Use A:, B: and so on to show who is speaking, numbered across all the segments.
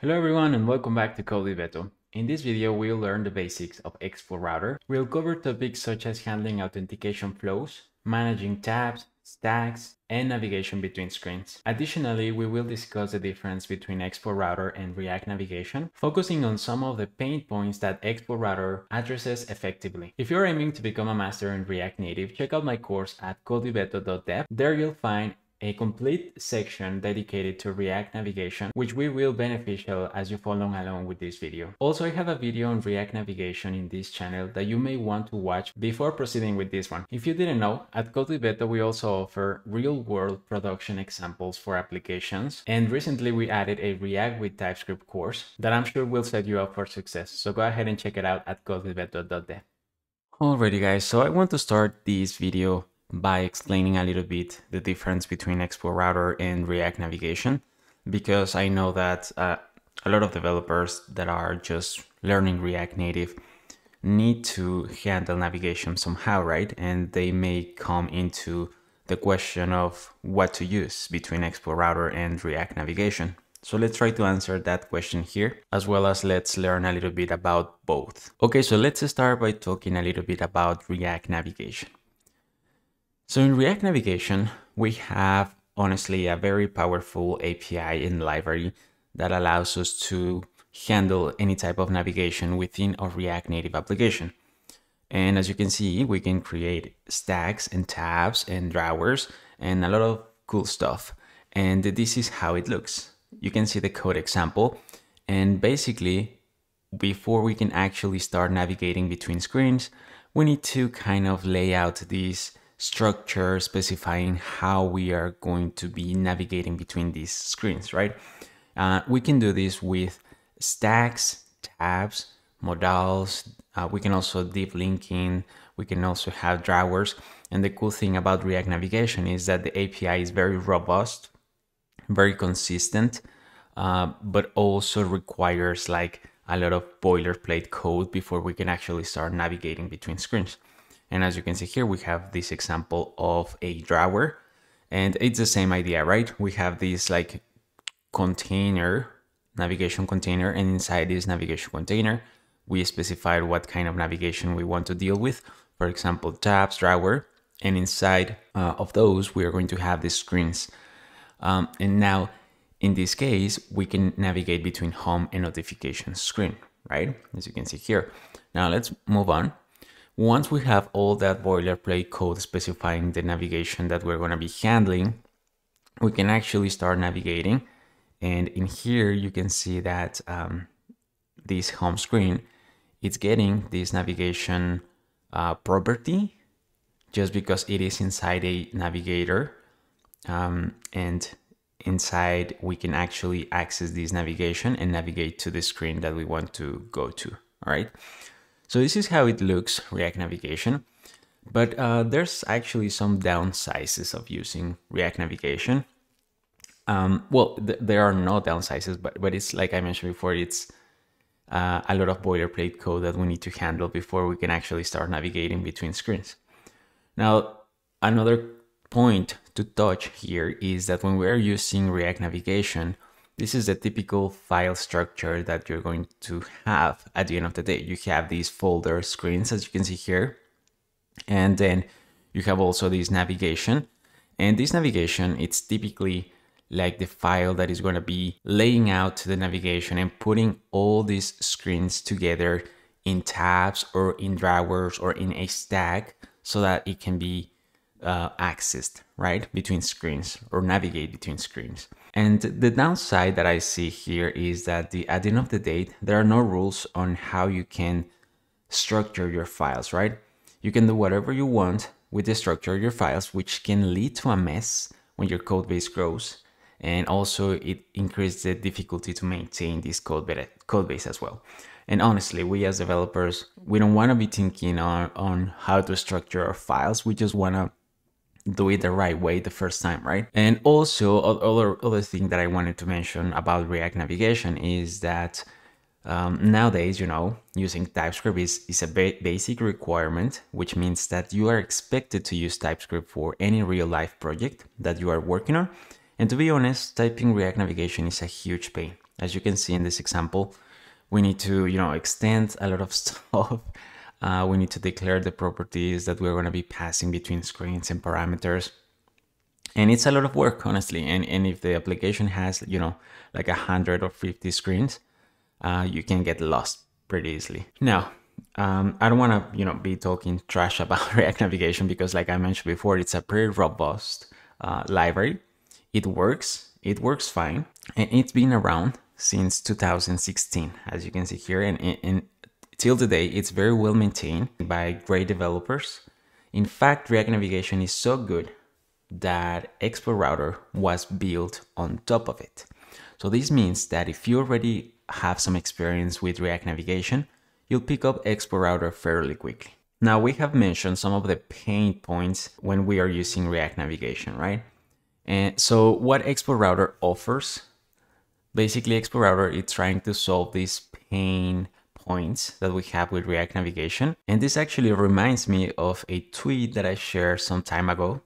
A: Hello everyone and welcome back to Code with Beto. In this video, we'll learn the basics of Expo Router. We'll cover topics such as handling authentication flows, managing tabs, stacks, and navigation between screens. Additionally, we will discuss the difference between Expo Router and React Navigation, focusing on some of the pain points that Expo Router addresses effectively. If you're aiming to become a master in React Native, check out my course at codewithbeto.dev. There you'll find a complete section dedicated to React Navigation, which will be beneficial as you follow along with this video. Also, I have a video on React Navigation in this channel that you may want to watch before proceeding with this one. If you didn't know, at Code with Beto, we also offer real-world production examples for applications. And recently we added a React with TypeScript course that I'm sure will set you up for success. So go ahead and check it out at codewithbeto.dev. Alrighty guys, so I want to start this video by explaining a little bit the difference between Expo Router and React Navigation, because I know that a lot of developers that are just learning React Native need to handle navigation somehow, right? And they may come into the question of what to use between Expo Router and React Navigation. So let's try to answer that question here, as well as let's learn a little bit about both. Okay, so let's start by talking a little bit about React Navigation. So in React Navigation, we have honestly a very powerful API and library that allows us to handle any type of navigation within our React Native application. And as you can see, we can create stacks and tabs and drawers and a lot of cool stuff. And this is how it looks. You can see the code example. And basically, before we can actually start navigating between screens, we need to kind of lay out these structure specifying how we are going to be navigating between these screens, right? We can do this with stacks, tabs, modals. We can also deep linking. We can also have drawers. And the cool thing about React Navigation is that the API is very robust, very consistent, but also requires like a lot of boilerplate code before we can actually start navigating between screens. And as you can see here, we have this example of a drawer, and it's the same idea, right? We have this like container, navigation container, and inside this navigation container, we specified what kind of navigation we want to deal with. For example, tabs, drawer, and inside of those, we are going to have these screens. And now, in this case, we can navigate between home and notification screen, right? As you can see here. Now let's move on. Once we have all that boilerplate code specifying the navigation that we're going to be handling, we can actually start navigating. And in here, you can see that this home screen, it's getting this navigation property just because it is inside a navigator. And inside, we can actually access this navigation and navigate to the screen that we want to go to, all right? So this is how it looks, React Navigation, but there's actually some downsides of using React Navigation. There are no downsides, but it's like I mentioned before, it's a lot of boilerplate code that we need to handle before we can actually start navigating between screens. Now, another point to touch here is that when we are using React Navigation, this is the typical file structure that you're going to have at the end of the day. You have these folder screens, as you can see here. And then you have also this navigation. And this navigation, it's typically like the file that is going to be laying out the navigation and putting all these screens together in tabs or in drawers or in a stack so that it can be accessed, right, between screens or navigate between screens. And the downside that I see here is that at the end of the day, there are no rules on how you can structure your files, right? You can do whatever you want with the structure of your files, which can lead to a mess when your code base grows. And also it increases the difficulty to maintain this code base as well. And honestly, we as developers, we don't want to be thinking on how to structure our files. We just want to do it the right way the first time, right? And also other thing that I wanted to mention about React Navigation is that nowadays, using TypeScript is a basic requirement, which means that you are expected to use TypeScript for any real life project that you are working on. And to be honest, typing React Navigation is a huge pain. As you can see in this example, we need to, extend a lot of stuff. We need to declare the properties that we're going to be passing between screens and parameters. And it's a lot of work, honestly. And if the application has, like 100 or 50 screens, you can get lost pretty easily. Now, I don't want to, be talking trash about React Navigation because, like I mentioned before, it's a pretty robust library. It works fine, and it's been around since 2016, as you can see here, and till today, it's very well maintained by great developers. In fact, React Navigation is so good that Expo Router was built on top of it. So this means that if you already have some experience with React Navigation, you'll pick up Expo Router fairly quickly. Now, we have mentioned some of the pain points when we are using React Navigation, right? And so what Expo Router offers, basically Expo Router is trying to solve these pain points that we have with React Navigation. And this actually reminds me of a tweet that I shared some time ago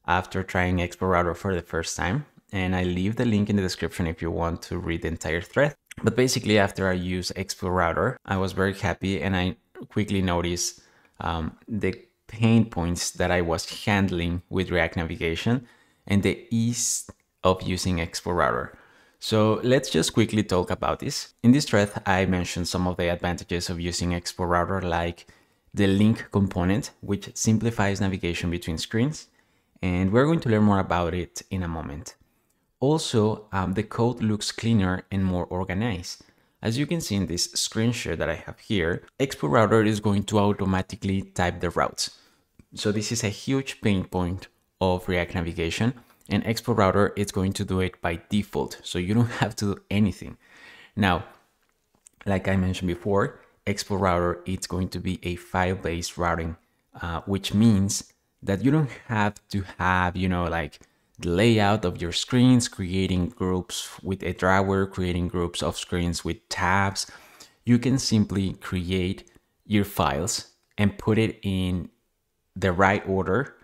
A: after trying Expo Router for the first time. And I leave the link in the description if you want to read the entire thread. But basically, after I used Expo Router, I was very happy, and I quickly noticed the pain points that I was handling with React Navigation and the ease of using Expo Router. So let's just quickly talk about this. In this thread, I mentioned some of the advantages of using Expo Router, like the link component, which simplifies navigation between screens. And we're going to learn more about it in a moment. Also, the code looks cleaner and more organized. As you can see in this screenshot that I have here, Expo Router is going to automatically type the routes. So this is a huge pain point of React Navigation, and Expo Router is going to do it by default. So you don't have to do anything. Now, like I mentioned before, Expo Router is going to be a file-based routing, which means that you don't have to have, like the layout of your screens, creating groups with a drawer, creating groups of screens with tabs. You can simply create your files and put it in the right order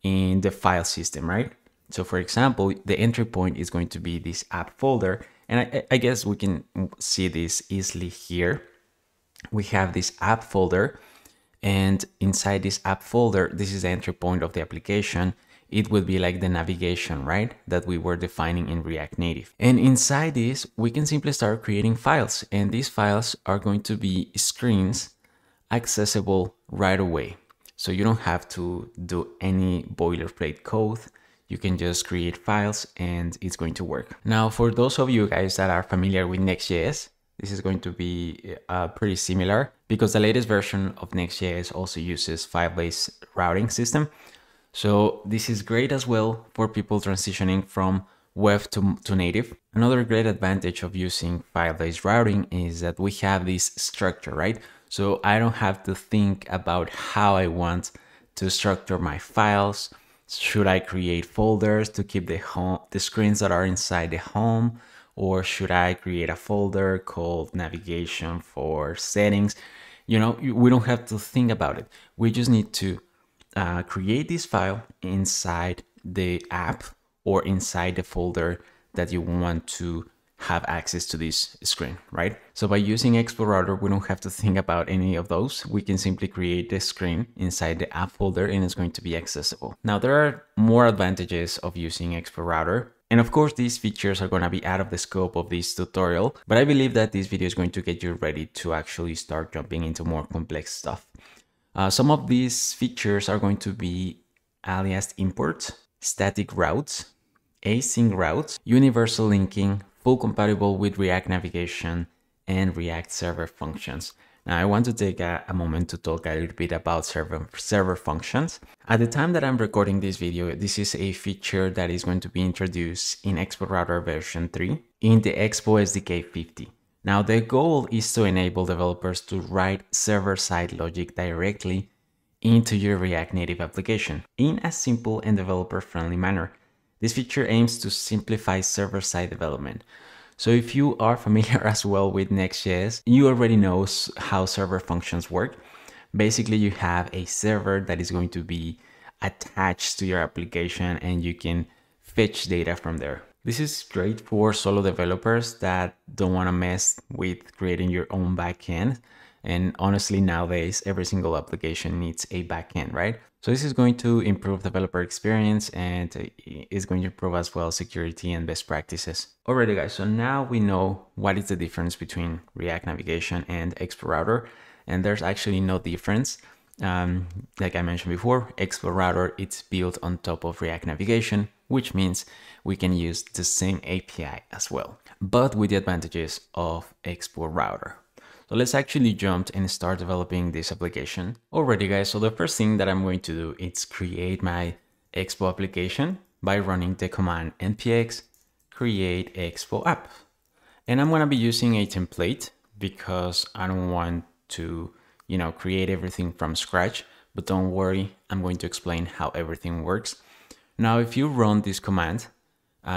A: in the file system, right? So for example, the entry point is going to be this app folder. And I guess we can see this easily here. We have this app folder. And inside this app folder, this is the entry point of the application. It will be like the navigation, right? That we were defining in React Native. And inside this, we can simply start creating files. And these files are going to be screens accessible right away. So you don't have to do any boilerplate code. You can just create files and it's going to work. Now, for those of you guys that are familiar with Next.js, this is going to be pretty similar because the latest version of Next.js also uses file-based routing system. So this is great as well for people transitioning from web to native. Another great advantage of using file-based routing is that we have this structure, right? So I don't have to think about how I want to structure my files. Should I create folders to keep the screens that are inside the home? Or should I create a folder called navigation for settings? We don't have to think about it. We just need to create this file inside the app or inside the folder that you want to have access to this screen, right? So by using Expo Router, we don't have to think about any of those. We can simply create the screen inside the app folder and it's going to be accessible. Now, there are more advantages of using Expo Router. And of course, these features are going to be out of the scope of this tutorial, but I believe that this video is going to get you ready to actually start jumping into more complex stuff. Some of these features are going to be aliased imports, static routes, async routes, universal linking, full compatible with React Navigation, and React Server functions. Now, I want to take a moment to talk a little bit about server functions. At the time that I'm recording this video, this is a feature that is going to be introduced in Expo Router version 3 in the Expo SDK 50. Now, the goal is to enable developers to write server-side logic directly into your React Native application in a simple and developer-friendly manner. This feature aims to simplify server-side development. So if you are familiar as well with Next.js, you already know how server functions work. Basically, you have a server that is going to be attached to your application and you can fetch data from there. This is great for solo developers that don't want to mess with creating your own backend. And honestly, nowadays, every single application needs a backend, right? So this is going to improve developer experience and is going to improve as well security and best practices. Alrighty guys, so now we know what is the difference between React Navigation and Expo Router. And there's actually no difference. Like I mentioned before, Expo Router, it's built on top of React Navigation, which means we can use the same API as well, but with the advantages of Expo Router. So let's actually jump and start developing this application. Alrighty guys, so the first thing that I'm going to do is create my Expo application by running the command npx create Expo app. And I'm going to be using a template because I don't want to, create everything from scratch, but don't worry, I'm going to explain how everything works. Now, if you run this command,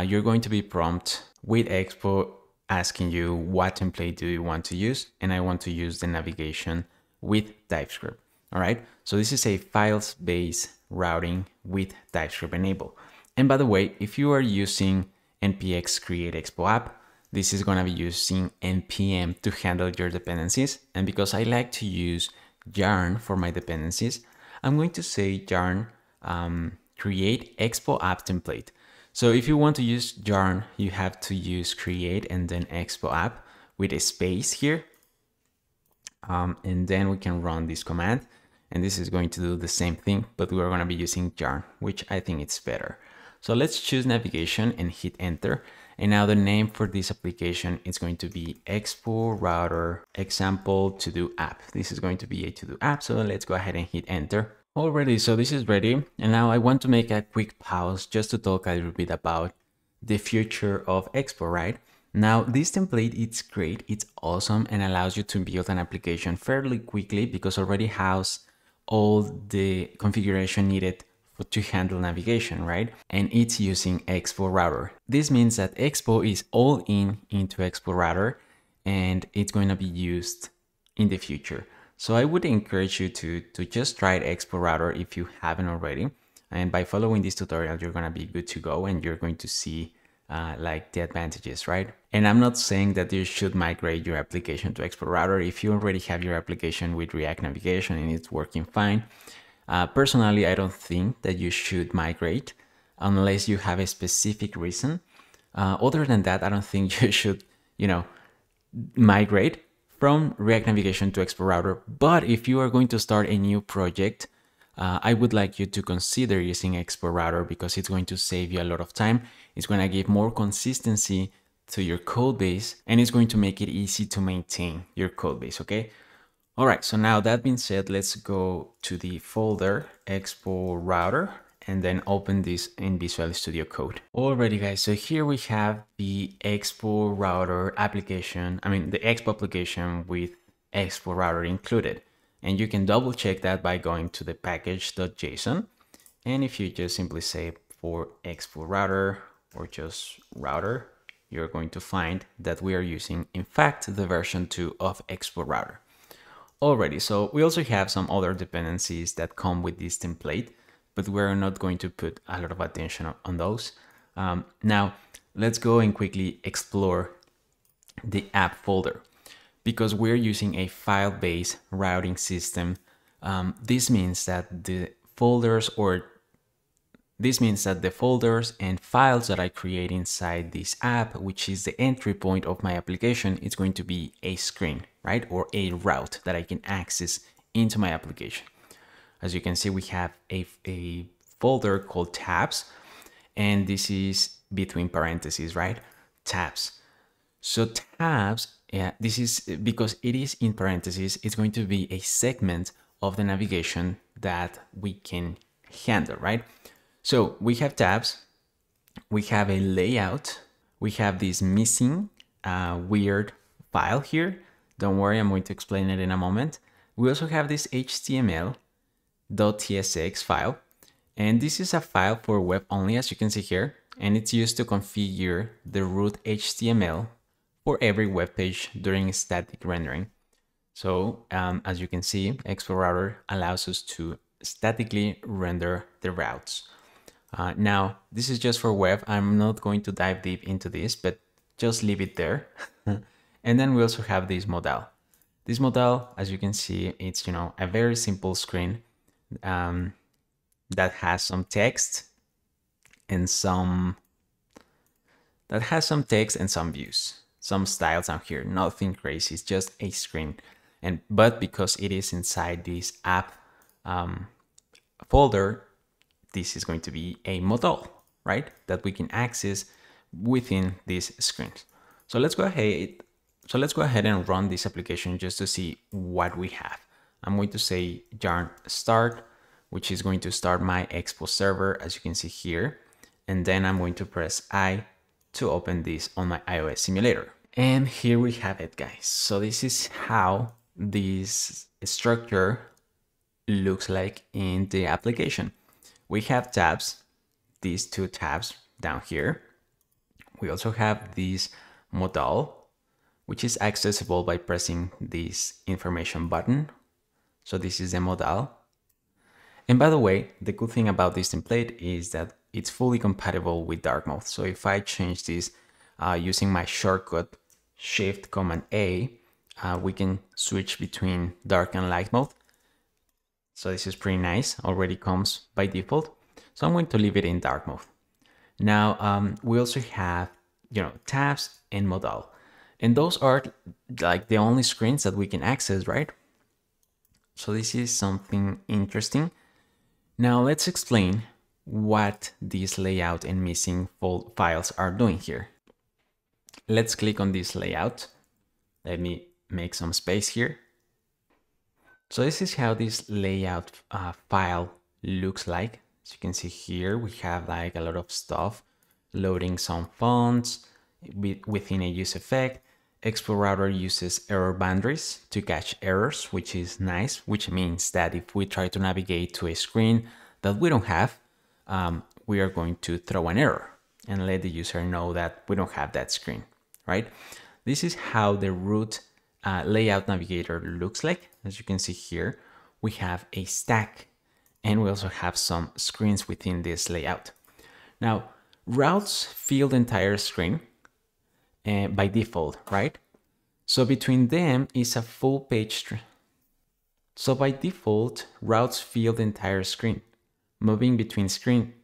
A: you're going to be prompted with Expo asking you what template do you want to use, and I want to use the navigation with TypeScript. All right, so this is a files-based routing with TypeScript enabled. And by the way, if you are using npx create Expo app, this is going to be using npm to handle your dependencies. And because I like to use yarn for my dependencies, I'm going to say yarn create Expo app template. So if you want to use yarn, you have to use create and then Expo app with a space here. And then we can run this command. And this is going to do the same thing, but we're going to be using yarn, which I think it's better. So let's choose navigation and hit enter. And now the name for this application is going to be Expo Router Example To Do App. This is going to be a to do app. So let's go ahead and hit enter. Alrighty, so this is ready. And now I want to make a quick pause just to talk a little bit about the future of Expo, right? Now this template, it's great, it's awesome, and allows you to build an application fairly quickly because already has all the configuration needed to handle navigation, right? And it's using Expo Router. This means that Expo is all into Expo Router and it's going to be used in the future. So I would encourage you to just try Expo Router if you haven't already. And by following this tutorial, you're going to be good to go and you're going to see like the advantages, right? And I'm not saying that you should migrate your application to Expo Router if you already have your application with React Navigation and it's working fine. Personally, I don't think that you should migrate unless you have a specific reason. Other than that, I don't think you should, migrate from React Navigation to Expo Router. But if you are going to start a new project, I would like you to consider using Expo Router because it's going to save you a lot of time. It's going to give more consistency to your code base and it's going to make it easy to maintain your code base, okay? All right, so now that being said, let's go to the folder Expo Router and then open this in Visual Studio Code. Alrighty guys, so here we have the Expo Router application, the Expo application with Expo Router included. And you can double check that by going to the package.json. And if you just simply say for Expo Router or just router, you're going to find that we are using, in fact, the version 2 of Expo Router. Alrighty, so we also have some other dependencies that come with this template, but we're not going to put a lot of attention on those. Now, let's go and quickly explore the app folder. Because we're using a file-based routing system, this means that the folders and files that I create inside this app, which is the entry point of my application, is going to be a screen, right? Or a route that I can access into my application. As you can see, we have a folder called tabs, and this is between parentheses, right? Tabs. So tabs, yeah, this is because it is in parentheses, it's going to be a segment of the navigation that we can handle, right? So we have tabs, we have a layout, we have this missing weird file here. Don't worry, I'm going to explain it in a moment. We also have this html.tsx file, and this is a file for web only, as you can see here, and it's used to configure the root HTML for every web page during static rendering. So as you can see, Expo Router allows us to statically render the routes. Now, this is just for web. I'm not going to dive deep into this, but just leave it there. And then we also have this modal. This modal, as you can see, it's, a very simple screen that has some text and some views, some styles down here. Nothing crazy. It's just a screen. But because it is inside this app folder, this is going to be a modal, right? That we can access within these screens. So let's go ahead and run this application just to see what we have. I'm going to say yarn start, which is going to start my Expo server, as you can see here. And then I'm going to press I to open this on my iOS simulator. And here we have it, guys. So this is how this structure looks like in the application. We have tabs, these two tabs down here. We also have this modal, which is accessible by pressing this information button. So this is the modal. And by the way, the cool thing about this template is that it's fully compatible with dark mode. So if I change this using my shortcut Shift-A, we can switch between dark and light mode. So this is pretty nice, already comes by default. So I'm going to leave it in dark mode. Now, we also have, tabs and modal. And those are like the only screens that we can access, right? So this is something interesting. Now let's explain what this layout and missing files are doing here. Let's click on this layout. Let me make some space here. So this is how this layout file looks like. As you can see here, we have like a lot of stuff, loading some fonts within a use effect. Expo Router uses error boundaries to catch errors, which is nice, which means that if we try to navigate to a screen that we don't have, we are going to throw an error and let the user know that we don't have that screen, right? This is how the root layout navigator looks like. As you can see here, we have a stack and we also have some screens within this layout. Now, routes fill the entire screen by default, right? So between them is a full page. So by default, routes fill the entire screen. Moving between screens,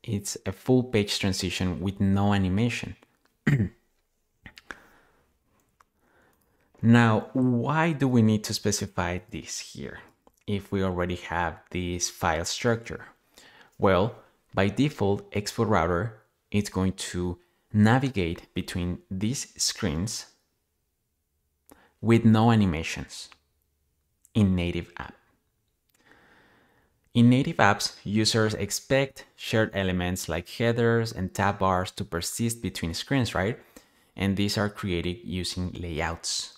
A: it's a full page transition with no animation. Now, why do we need to specify this here if we already have this file structure? Well, by default, Expo Router is going to navigate between these screens with no animations in native app. In native apps, users expect shared elements like headers and tab bars to persist between screens, right? And these are created using layouts.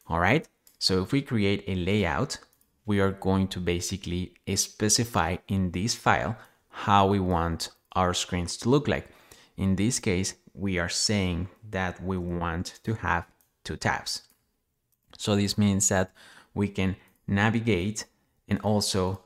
A: All right, so if we create a layout, we are going to basically specify in this file how we want our screens to look like. In this case, we are saying that we want to have two tabs. So this means that we can navigate and also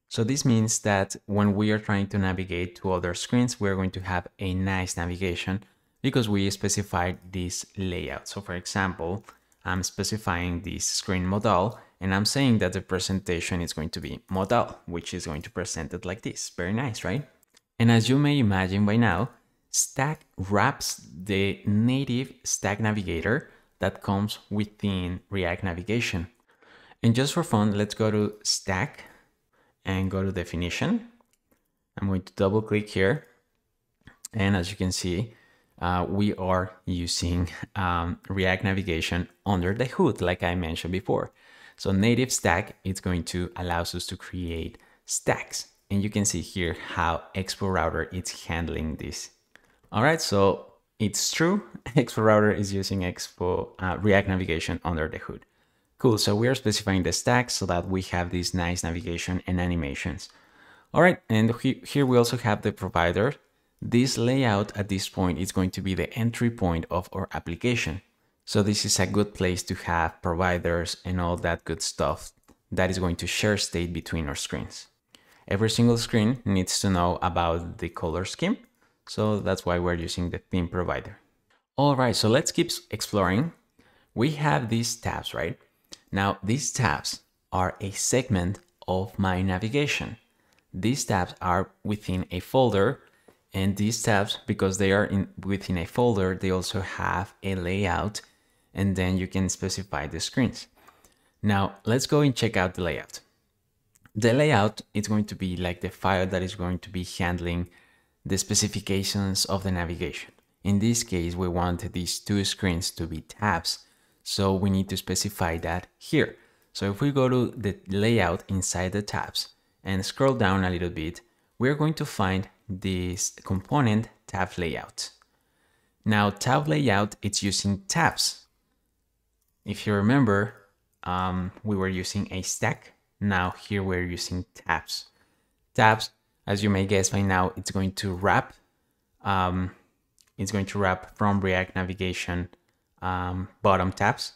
A: so this means that when we are trying to navigate to other screens, we're going to have a nice navigation because we specified this layout. So for example, I'm specifying this screen modal and I'm saying that the presentation is going to be modal, which is going to present it like this. Very nice, right? And as you may imagine by now, Stack wraps the native Stack navigator that comes within React Navigation. And just for fun, let's go to Stack and go to definition. I'm going to double click here. And as you can see, we are using React Navigation under the hood, like I mentioned before. So native Stack, it's going to allow us to create stacks. And you can see here how Expo Router is handling this. All right, so it's true. Expo Router is using React Navigation under the hood. Cool, so we are specifying the stack so that we have this nice navigation and animations. All right, and here we also have the provider. This layout at this point is going to be the entry point of our application. So this is a good place to have providers and all that good stuff that is going to share state between our screens. Every single screen needs to know about the color scheme, so that's why we're using the theme provider. All right, so let's keep exploring. We have these tabs, right? Now, these tabs are a segment of my navigation. These tabs are within a folder, and these tabs, because they are within a folder, they also have a layout, and then you can specify the screens. Now, let's go and check out the layout. The layout is going to be like the file that is going to be handling the specifications of the navigation. In this case, we want these two screens to be tabs, so we need to specify that here. So if we go to the layout inside the tabs and scroll down a little bit, we're going to find this component tab layout. Now, tab layout, it's using tabs. If you remember, we were using a stack. Now here we're using tabs. Tabs, as you may guess by now, it's going to wrap. It's going to wrap from React Navigation bottom tabs.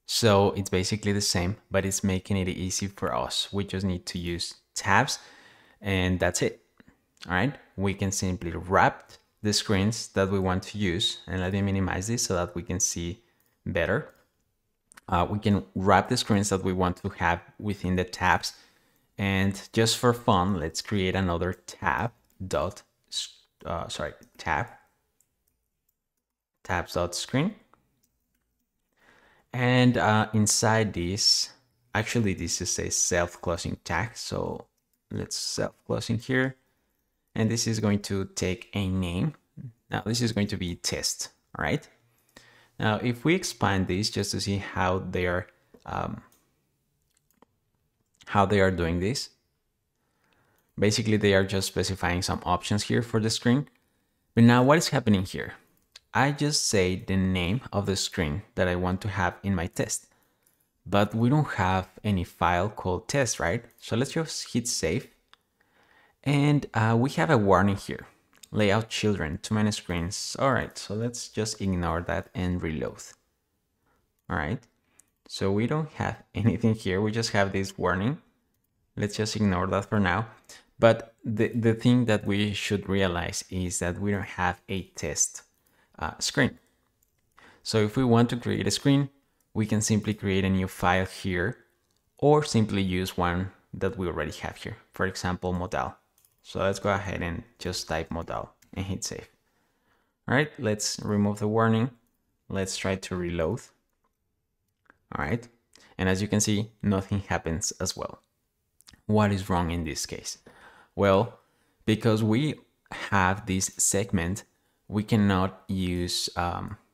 A: So it's basically the same, but it's making it easy for us. We just need to use tabs, and that's it. All right, we can simply wrap the screens that we want to use, and let me minimize this so that we can see better. We can wrap the screens that we want to have within the tabs, and just for fun, let's create another tabs.screen. And inside this, actually this is a self-closing tag, so let's self-closing here, and this is going to take a name. Now this is going to be test. All right, now if we expand this just to see how they are doing this, basically they are just specifying some options here for the screen. But now what is happening here? I just say the name of the screen that I want to have in my test, but we don't have any file called test, right? So let's just hit save, and we have a warning here: layout children, too many screens. All right, so let's just ignore that and reload. All right, so we don't have anything here, we just have this warning. Let's just ignore that for now. But the thing that we should realize is that we don't have a test screen. So if we want to create a screen, we can simply create a new file here, or simply use one that we already have here. For example, modal. So let's go ahead and just type modal and hit save. All right, let's remove the warning. Let's try to reload. All right, and as you can see, nothing happens as well. What is wrong in this case? Well, because we have this segment, we cannot use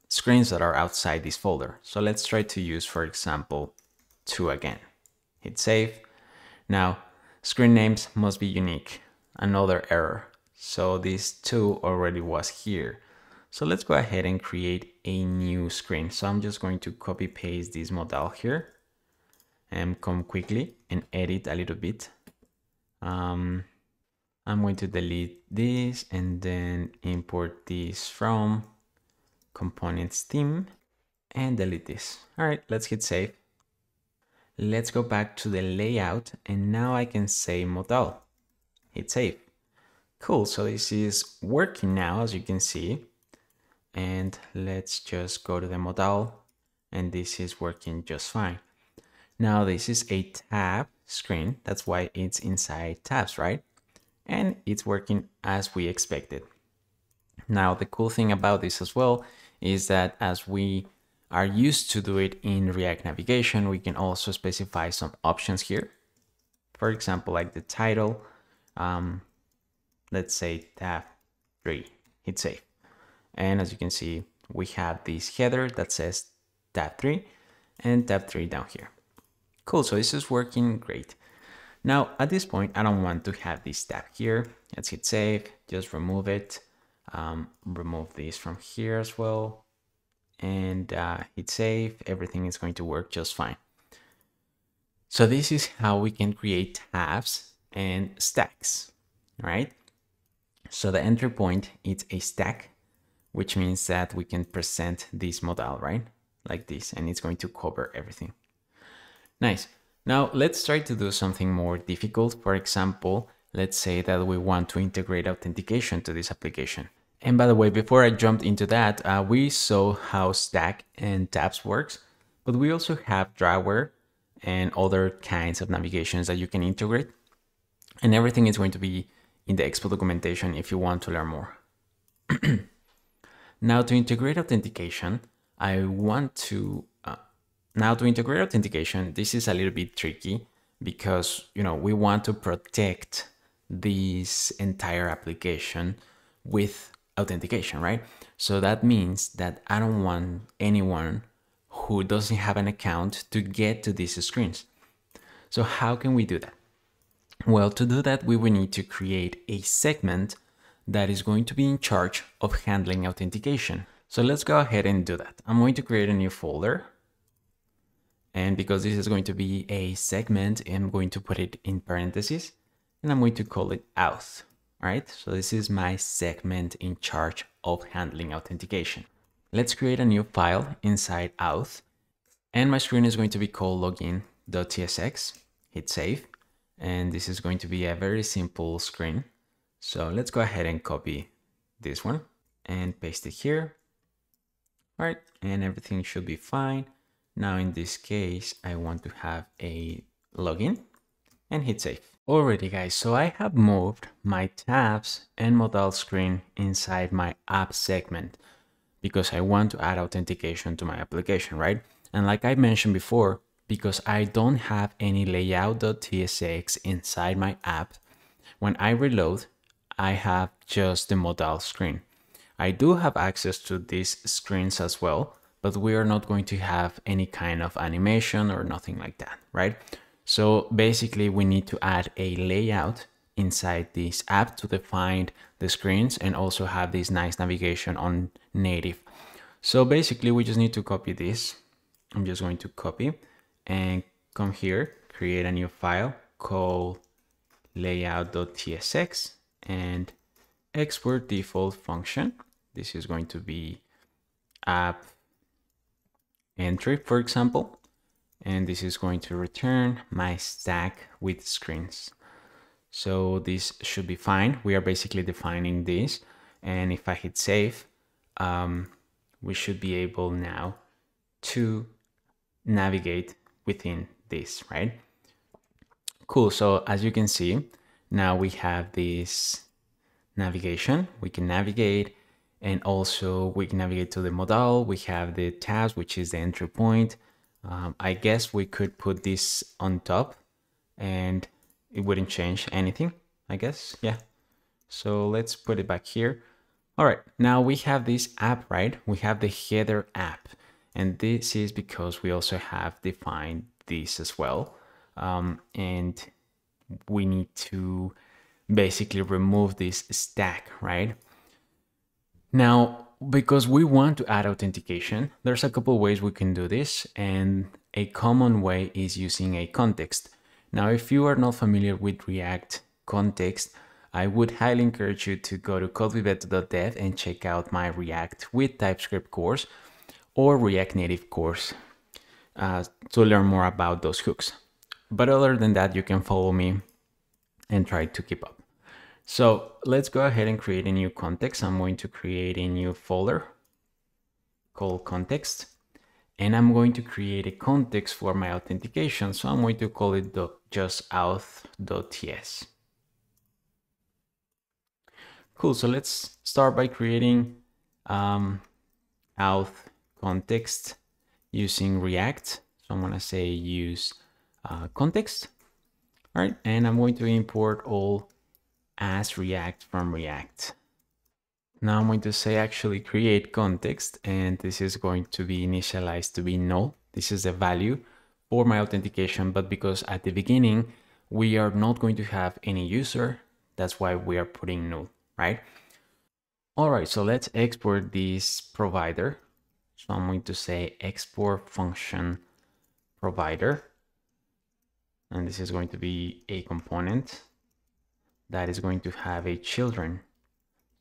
A: screens that are outside this folder. So let's try to use, for example, 2 again. Hit save. Now, screen names must be unique. Another error. So this 2 already was here. So let's go ahead and create a new screen. So I'm just going to copy paste this modal here and come quickly and edit a little bit. I'm going to delete this and then import this from components theme and delete this. All right, let's hit save. Let's go back to the layout, and now I can say modal. Hit save. Cool, so this is working now, as you can see. And let's just go to the modal, and this is working just fine. Now this is a tab screen, that's why it's inside tabs, right? And it's working as we expected. Now the cool thing about this as well is that as we are used to do it in React Navigation, we can also specify some options here. For example, like the title, let's say tab 3, hit save. And as you can see, we have this header that says tab 3 and tab 3 down here. Cool, so this is working great. Now, at this point, I don't want to have this tab here. Let's hit save, just remove it. Remove this from here as well. And hit save, everything is going to work just fine. So this is how we can create tabs and stacks, right? So the entry point is a stack, which means that we can present this modal, right? Like this, and it's going to cover everything. Nice. Now let's try to do something more difficult. For example, let's say that we want to integrate authentication to this application. And by the way, before I jumped into that, we saw how stack and tabs works, but we also have drawer and other kinds of navigations that you can integrate. And everything is going to be in the Expo documentation if you want to learn more. Now to integrate authentication, this is a little bit tricky because, we want to protect this entire application with authentication, right? So that means that I don't want anyone who doesn't have an account to get to these screens. So how can we do that? Well, to do that, we will need to create a segment that is going to be in charge of handling authentication. So let's go ahead and do that. I'm going to create a new folder. And because this is going to be a segment, I'm going to put it in parentheses and I'm going to call it auth. All right, so this is my segment in charge of handling authentication. Let's create a new file inside auth. And my screen is going to be called login.tsx. Hit save. And this is going to be a very simple screen. So let's go ahead and copy this one and paste it here. All right, and everything should be fine. Now in this case, I want to have a login and hit save. Alrighty guys, so I have moved my tabs and modal screen inside my app segment because I want to add authentication to my application, right? And like I mentioned before, because I don't have any layout.tsx inside my app, when I reload, I have just the modal screen. I do have access to these screens as well, but we are not going to have any kind of animation or nothing like that, right? So basically we need to add a layout inside this app to define the screens and also have this nice navigation on native. So basically we just need to copy this. I'm just going to copy and come here, create a new file called layout.tsx and export default function. This is going to be app entry, for example, and this is going to return my stack with screens. So this should be fine. We are basically defining this, and if I hit save, we should be able now to navigate within this, right? Cool. So as you can see, now we have this navigation. We can navigate, and also we can navigate to the modal. We have the tabs, which is the entry point. I guess we could put this on top and it wouldn't change anything, I guess. Yeah. So let's put it back here. All right, now we have this app, right? We have the header app, and this is because we also have defined this as well. And we need to basically remove this stack, right? Now, because we want to add authentication, there's a couple ways we can do this, and a common way is using a context. Now, if you are not familiar with React context, I would highly encourage you to go to codewithbeto.dev and check out my React with TypeScript course or React Native course to learn more about those hooks. But other than that, you can follow me and try to keep up. So let's go ahead and create a new context. I'm going to create a new folder called context, and I'm going to create a context for my authentication. So I'm going to call it just auth.ts. Cool. So let's start by creating auth context using React. So I'm going to say use context. All right. And I'm going to import all as React from React. Now I'm going to say actually create context, and this is going to be initialized to be null. This is the value for my authentication, but because at the beginning we are not going to have any user, that's why we are putting null, right? All right, so let's export this provider. So I'm going to say export function provider, and this is going to be a component that is going to have a children.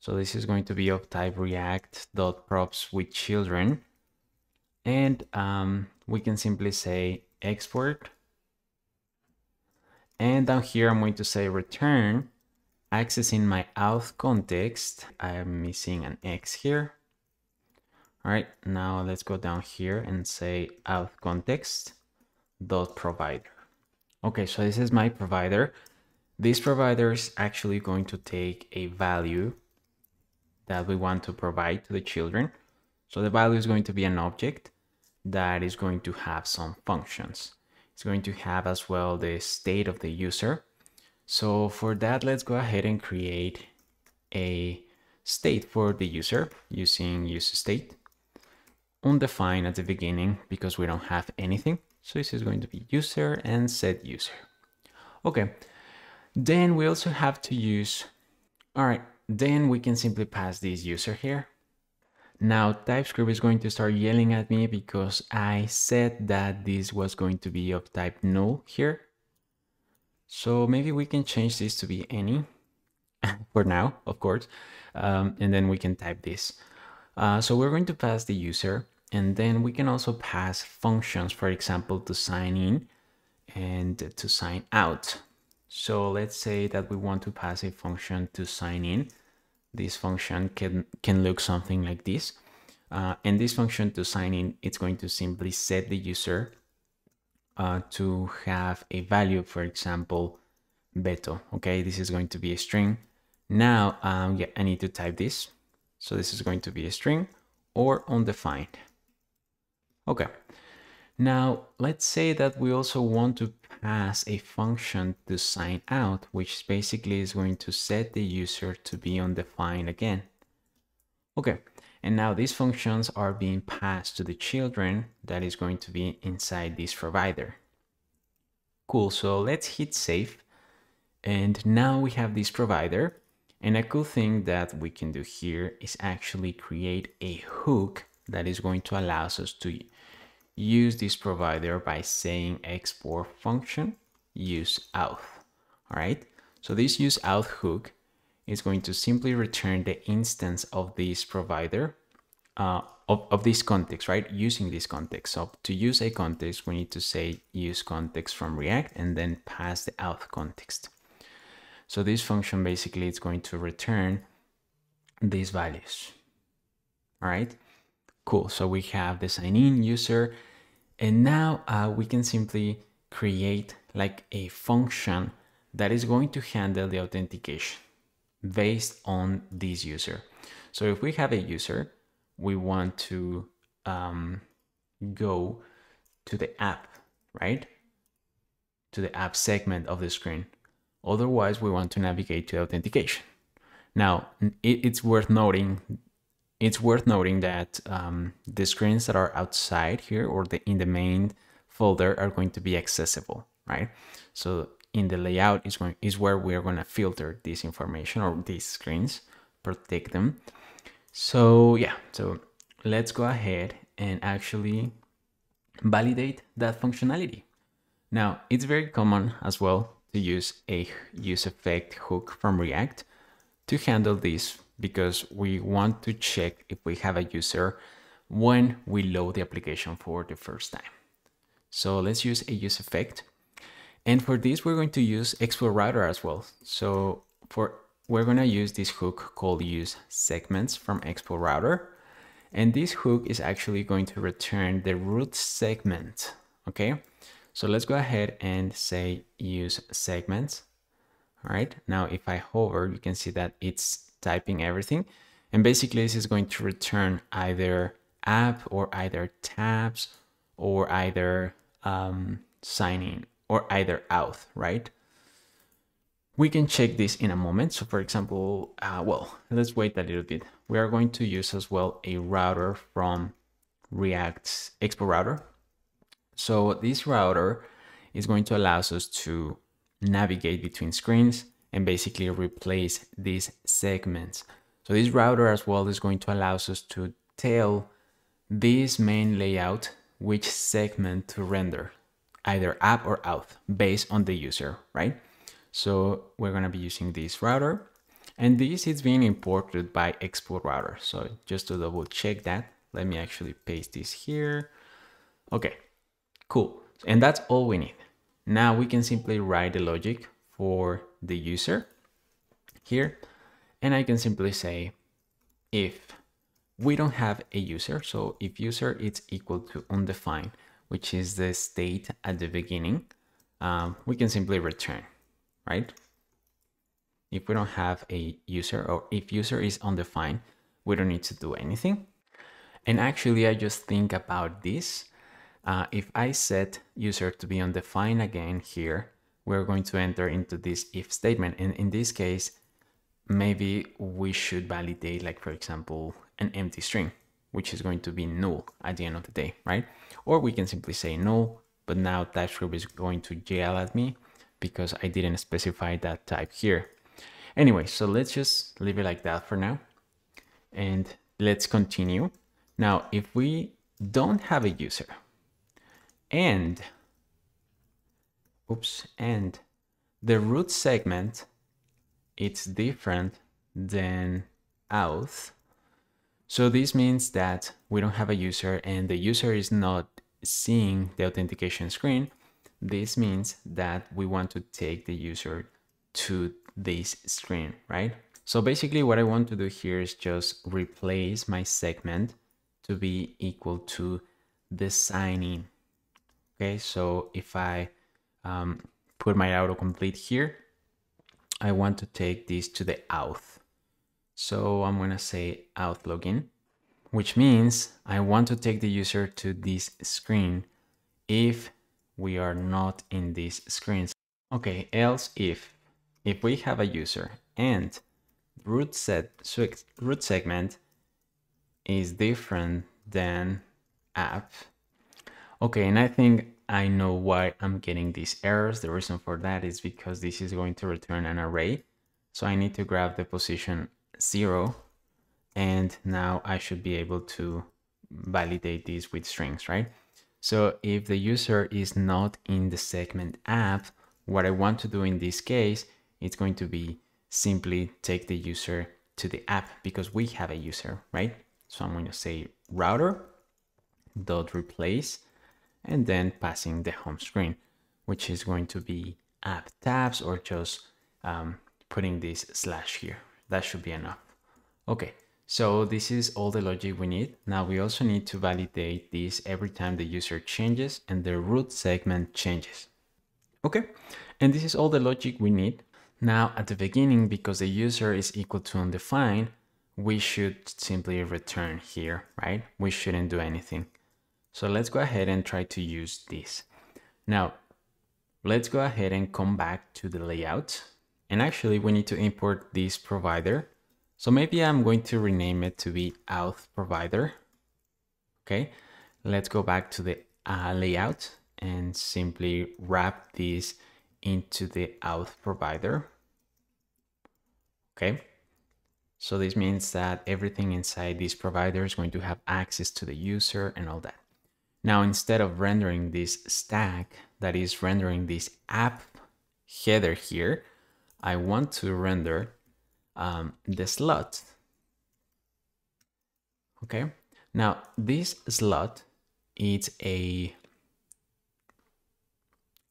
A: So this is going to be of type react.props with children. And we can simply say export And down here, I'm going to say return accessing my auth context. I'm missing an X here. All right, now let's go down here and say auth context dot provider. Okay, so this is my provider. This provider is actually going to take a value that we want to provide to the children. So the value is going to be an object that is going to have some functions. It's going to have as well the state of the user. So for that, let's go ahead and create a state for the user using useState. Undefined at the beginning because we don't have anything. So this is going to be user and set user. Okay, then we also have to use, all right, then we can simply pass this user here. Now TypeScript is going to start yelling at me because I said that this was going to be of type null here. So maybe we can change this to be any for now, of course, and then we can type this. So we're going to pass the user, and then we can also pass functions, for example, to sign in and to sign out. So let's say that we want to pass a function to sign in. This function can look something like this. And this function to sign in, it's going to simply set the user to have a value, for example, beto. Okay, this is going to be a string. Now, yeah, I need to type this. So this is going to be a string or undefined. Okay. Now, let's say that we also want to pass a function to sign out, which basically is going to set the user to be undefined again. Okay, and now these functions are being passed to the children that is going to be inside this provider. Cool, so let's hit save. And now we have this provider. And a cool thing that we can do here is actually create a hook that is going to allow us to use this provider by saying export function use auth. All right, so this use auth hook is going to simply return the instance of this provider of this context, right? Using this context. So to use a context, we need to say use context from React and then pass the auth context. So this function basically is going to return these values. All right, cool. So we have the sign in user, and now we can simply create like a function that is going to handle the authentication based on this user. So if we have a user, we want to go to the app, right? To the app segment of the screen. Otherwise, we want to navigate to authentication. Now, it's worth noting that the screens that are outside here or in the main folder are going to be accessible, right? So in the layout is where we're going to filter this information or these screens, protect them. So yeah, so let's go ahead and actually validate that functionality. Now, it's very common as well to use a useEffect hook from React to handle this because we want to check if we have a user when we load the application for the first time. So let's use a useEffect. And for this, we're going to use Expo Router as well. So we're going to use this hook called use segments from Expo Router. And this hook is actually going to return the root segment. Okay, so let's go ahead and say use segments. All right, now if I hover, you can see that it's typing everything. And basically this is going to return either app or either tabs or either signing or either auth, right? We can check this in a moment. So for example, well, let's wait a little bit. We are going to use as well a router from React's Expo Router. So this router is going to allow us to navigate between screens and basically replace these segments. So this router as well is going to allow us to tell this main layout which segment to render, either app or auth, based on the user, right? So we're going to be using this router, and this is being imported by Expo Router. So just to double check that, let me actually paste this here. Okay, cool. And that's all we need. Now we can simply write the logic for the user here, and I can simply say if we don't have a user, so if user is equal to undefined, which is the state at the beginning, we can simply return, right? If we don't have a user, or if user is undefined, we don't need to do anything. And actually, I just think about this. If I set user to be undefined again here, we're going to enter into this if statement. And in this case, maybe we should validate, like, for example, an empty string, which is going to be null at the end of the day, right? Or we can simply say null, but now TypeScript is going to yell at me because I didn't specify that type here. Anyway, so let's just leave it like that for now. And let's continue. Now, if we don't have a user and the root segment, it's different than auth. So this means that we don't have a user and the user is not seeing the authentication screen. This means that we want to take the user to this screen, right? So basically what I want to do here is just replace my segment to be equal to the sign in. Okay, so if I put my autocomplete here, I want to take this to the auth. So I'm going to say auth login, which means I want to take the user to this screen if we are not in this screen. Okay, else if we have a user and root segment is different than app. Okay, and I think I know why I'm getting these errors. The reason for that is because this is going to return an array. So I need to grab the position 0, and now I should be able to validate this with strings, right? So if the user is not in the segment app, what I want to do in this case, it's going to be simply take the user to the app because we have a user, right? So I'm going to say router dot replace and then passing the home screen, which is going to be app tabs, or just putting this slash here. That should be enough. Okay, so this is all the logic we need. Now we also need to validate this every time the user changes and the root segment changes. Okay, and this is all the logic we need. Now at the beginning, because the user is equal to undefined, we should simply return here, right? We shouldn't do anything. So let's go ahead and try to use this. Now, let's go ahead and come back to the layout. And actually, we need to import this provider. So maybe I'm going to rename it to be auth provider. Okay, let's go back to the layout and simply wrap this into the auth provider. Okay, so this means that everything inside this provider is going to have access to the user and all that. Now, instead of rendering this stack that is rendering this app header here, I want to render the slot. Okay, now this slot, it's a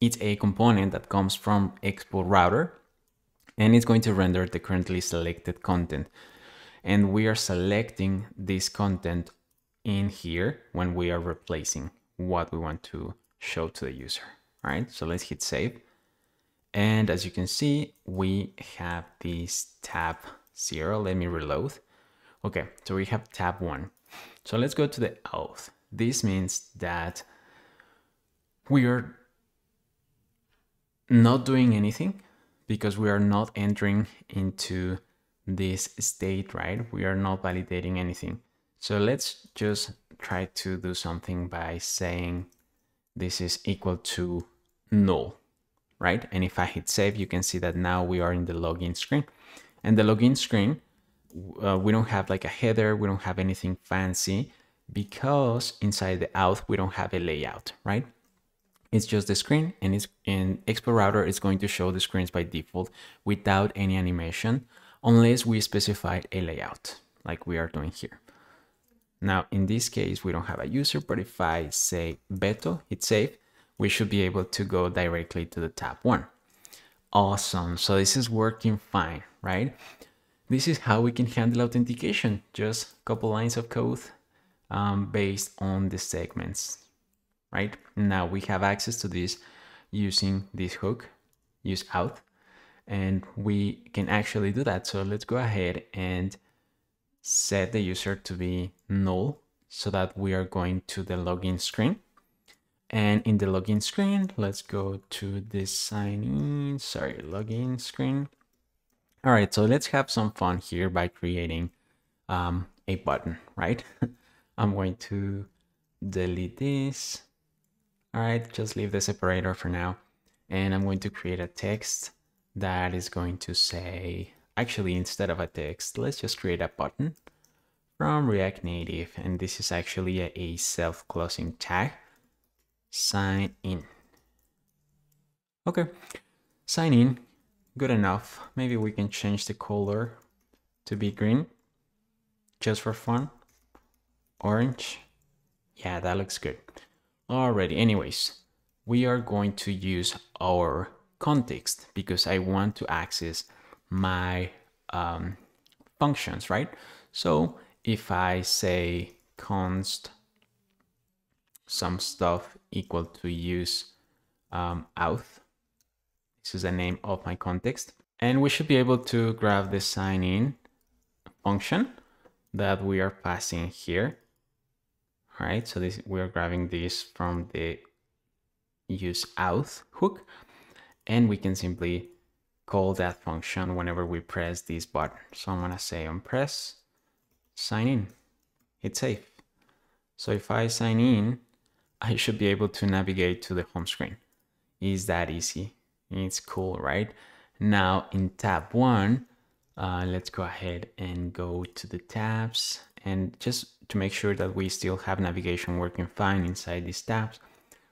A: component that comes from Expo Router, and it's going to render the currently selected content. And we are selecting this content in here when we are replacing what we want to show to the user. All right, so let's hit save. And as you can see, we have this tab 0. Let me reload. Okay, so we have tab 1. So let's go to the auth. This means that we are not doing anything because we are not entering into this state, right? We are not validating anything. So let's just try to do something by saying this is equal to null, right? And if I hit save, you can see that now we are in the login screen. And the login screen, we don't have like a header, we don't have anything fancy because inside the auth, we don't have a layout, right? It's just the screen, and it's in Expo Router, it's going to show the screens by default without any animation, unless we specify a layout like we are doing here. Now, in this case, we don't have a user, but if I say beto, hit save, we should be able to go directly to the tab 1. Awesome. So this is working fine, right? This is how we can handle authentication. Just a couple lines of code based on the segments, right? Now we have access to this using this hook, use auth, and we can actually do that. So let's go ahead and set the user to be null so that we are going to the login screen. And in the login screen, let's go to the login screen. All right, so let's have some fun here by creating a button, right? I'm going to delete this. All right, just leave the separator for now. And I'm going to create a text that is going to say, actually, instead of a text, let's just create a button from React Native. And this is actually a self-closing tag. Sign in. Okay, sign in, good enough. Maybe we can change the color to be green, just for fun. Orange, yeah, that looks good. Alrighty, anyways, we are going to use our context because I want to access my functions, right? So if I say const some stuff equal to use auth, this is the name of my context, and we should be able to grab the sign in function that we are passing here. All right, so this, we're grabbing this from the use auth hook, and we can simply call that function whenever we press this button. So I'm gonna say on press, sign in, hit save. So if I sign in, I should be able to navigate to the home screen. Is that easy? It's cool, right? Now in tab 1, let's go ahead and go to the tabs, and just to make sure that we still have navigation working fine inside these tabs,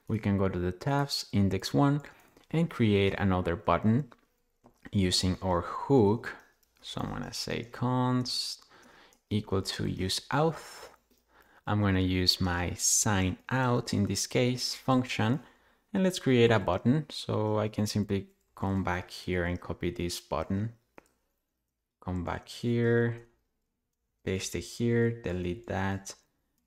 A: we can go to the tabs, index 1, and create another button using our hook. So I'm gonna say const equal to use auth. I'm gonna use my sign out, in this case, function, and let's create a button. So I can simply come back here and copy this button, come back here, paste it here, delete that,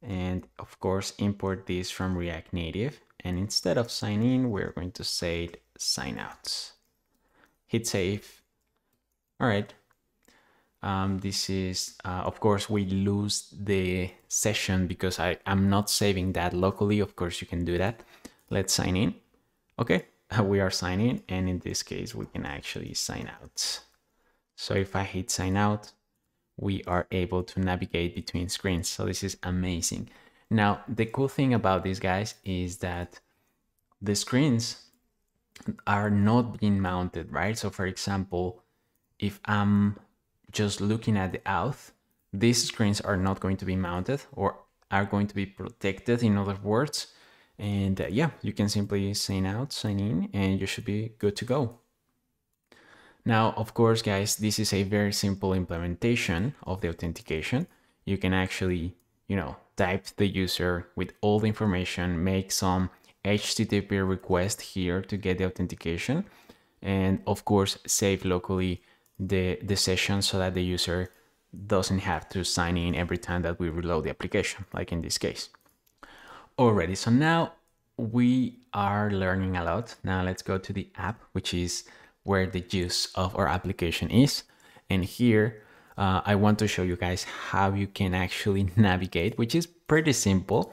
A: and of course import this from React Native. And instead of sign in, we're going to say sign out. Hit save. All right. This is, of course, we lose the session because I'm not saving that locally. Of course, you can do that. Let's sign in. Okay, we are signing, and in this case, we can actually sign out. So if I hit sign out, we are able to navigate between screens. So this is amazing. Now, the cool thing about these guys is that the screens are not being mounted, right? So for example, if I'm just looking at the auth, these screens are not going to be mounted or are going to be protected, in other words. And yeah, you can simply sign out, sign in, and you should be good to go. Now, of course, guys, this is a very simple implementation of the authentication. You can actually, type the user with all the information, make some HTTP request here to get the authentication, and of course, save locally the session so that the user doesn't have to sign in every time that we reload the application, like in this case. Alrighty, so now we are learning a lot. Now let's go to the app, which is where the use of our application is. And here, I want to show you guys how you can actually navigate, which is pretty simple.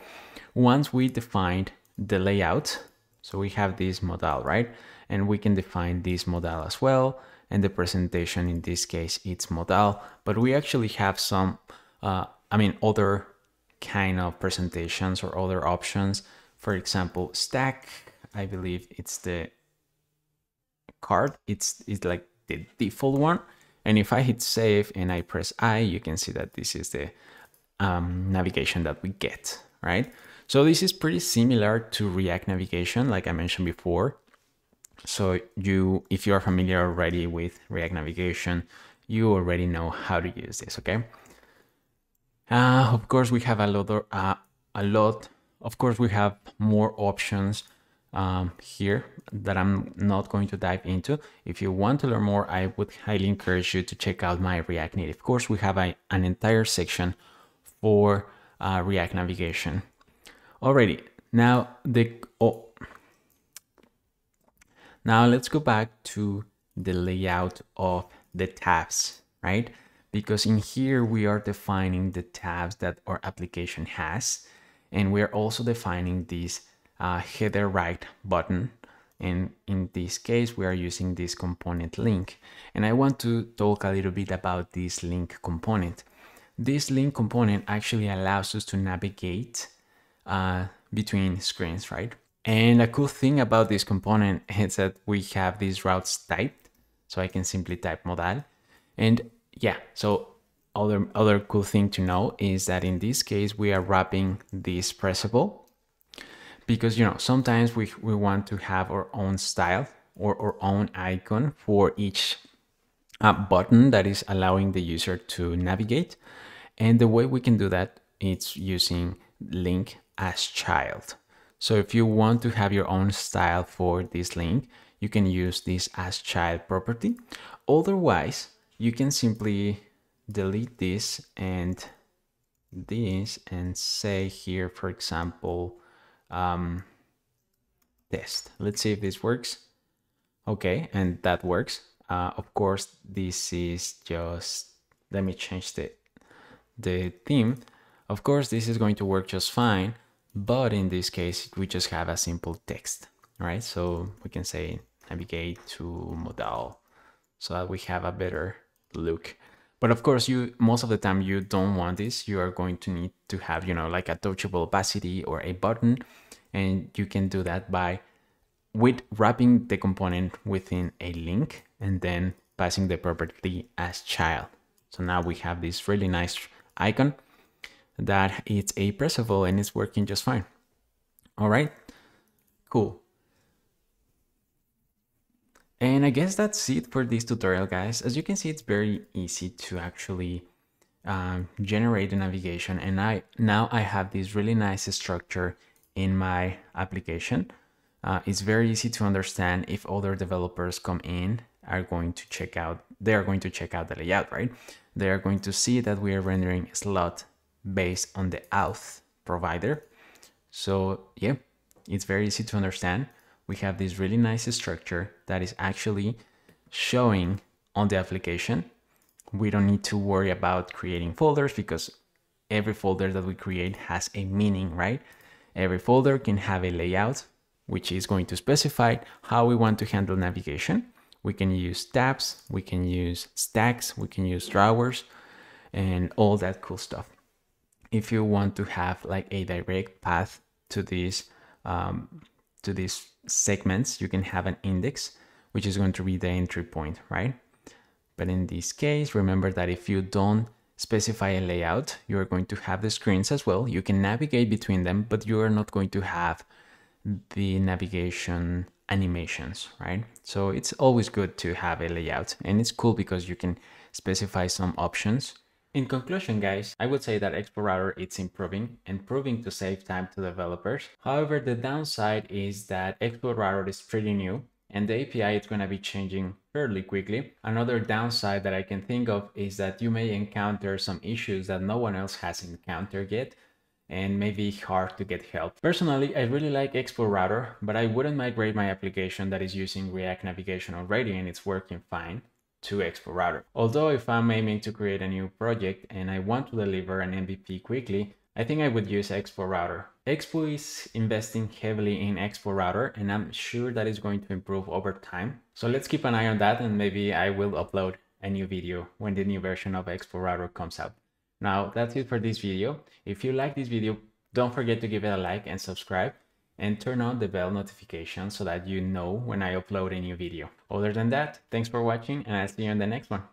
A: Once we defined the layout, so we have this modal, right? And we can define this modal as well. And the presentation, in this case, it's modal, but we actually have some, other kind of presentations or other options. For example, stack, I believe it's the card. It's like the default one. And if I hit save and I press I, you can see that this is the navigation that we get, right? So this is pretty similar to React navigation, like I mentioned before. So if you are familiar already with React navigation, you already know how to use this, okay? Of course, we have of course, we have more options here that I'm not going to dive into. If you want to learn more, I would highly encourage you to check out my React Native course. We have an entire section for React navigation. Alrighty, now now let's go back to the layout of the tabs, right? Because in here we are defining the tabs that our application has, and we're also defining this header right button. And in this case, we are using this component link. And I want to talk a little bit about this link component. This link component actually allows us to navigate between screens, right? And a cool thing about this component is that we have these routes typed. So I can simply type modal. And yeah, so other cool thing to know is that in this case, we are wrapping this pressable because, you know, sometimes we want to have our own style or our own icon for each button that is allowing the user to navigate. And the way we can do that is using link as child. So if you want to have your own style for this link, you can use this as child property. Otherwise, you can simply delete this and say here, for example, test. Let's see if this works. Okay, and that works. Of course, this is just, let me change the theme. Of course, this is going to work just fine, but in this case, we just have a simple text, right? So we can say navigate to modal so that we have a better look. But of course, most of the time you don't want this. You are going to need to have, you know, like a touchable opacity or a button, and you can do that with wrapping the component within a link and then passing the property as child. So now we have this really nice icon that it's a pressable and it's working just fine. All right, cool. And I guess that's it for this tutorial, guys. As you can see, it's very easy to actually generate the navigation. And now I have this really nice structure in my application. It's very easy to understand if other developers come in, they are going to check out the layout, right? They are going to see that we are rendering a slot based on the auth provider. So yeah, it's very easy to understand. We have this really nice structure that is actually showing on the application. We don't need to worry about creating folders because every folder that we create has a meaning, right? Every folder can have a layout, which is going to specify how we want to handle navigation. We can use tabs, we can use stacks, we can use drawers, and all that cool stuff. If you want to have like a direct path to these segments, you can have an index, which is going to be the entry point, right? But in this case, remember that if you don't specify a layout, you're going to have the screens as well. You can navigate between them, but you are not going to have the navigation animations, right? So it's always good to have a layout, and it's cool because you can specify some options. In conclusion, guys, I would say that Expo Router is improving and proving to save time to developers. However, the downside is that Expo Router is pretty new and the API is going to be changing fairly quickly. Another downside that I can think of is that you may encounter some issues that no one else has encountered yet and may be hard to get help. Personally, I really like Expo Router, but I wouldn't migrate my application that is using React navigation already and it's working fine to Expo Router. Although if I'm aiming to create a new project and I want to deliver an MVP quickly, I think I would use Expo Router. Expo is investing heavily in Expo Router and I'm sure that is going to improve over time. So let's keep an eye on that and maybe I will upload a new video when the new version of Expo Router comes out. Now that's it for this video. If you like this video, don't forget to give it a like and subscribe and turn on the bell notification so that you know when I upload a new video. Other than that, thanks for watching and I'll see you in the next one.